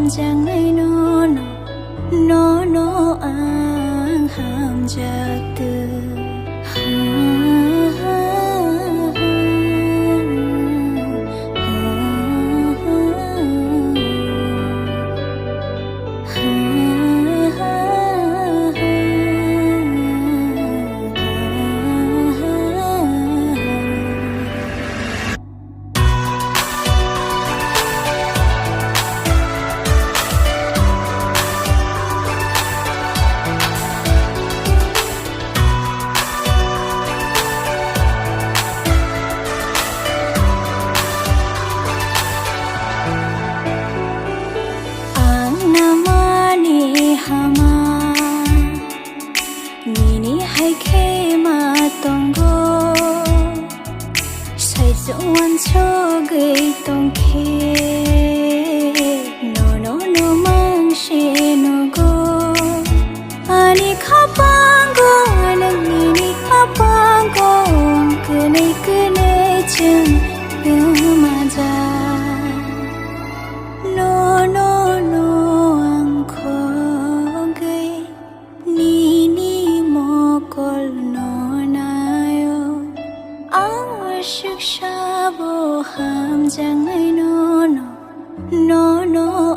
ham jang ai no ang ham jak tu One cho gay tong ke no mang she no go ani khapang go anang ni khapang go kene chen ma ja no ang kho gay ni mo kol no na yo ashik bo ham jang ai no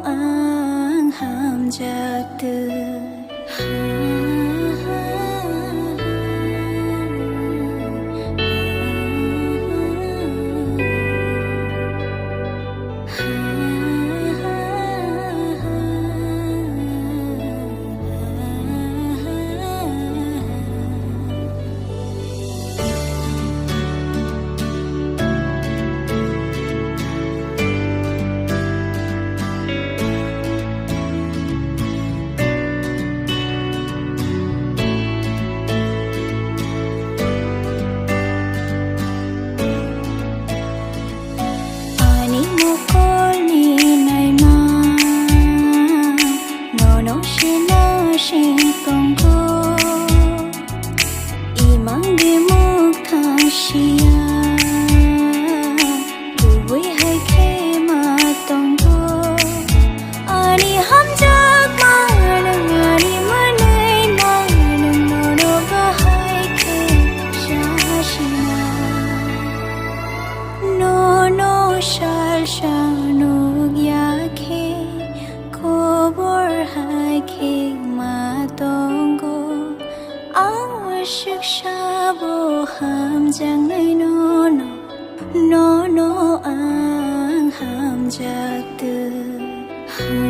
ang ham jak tu Shiksha bo ham jang ai no ang ham jak tu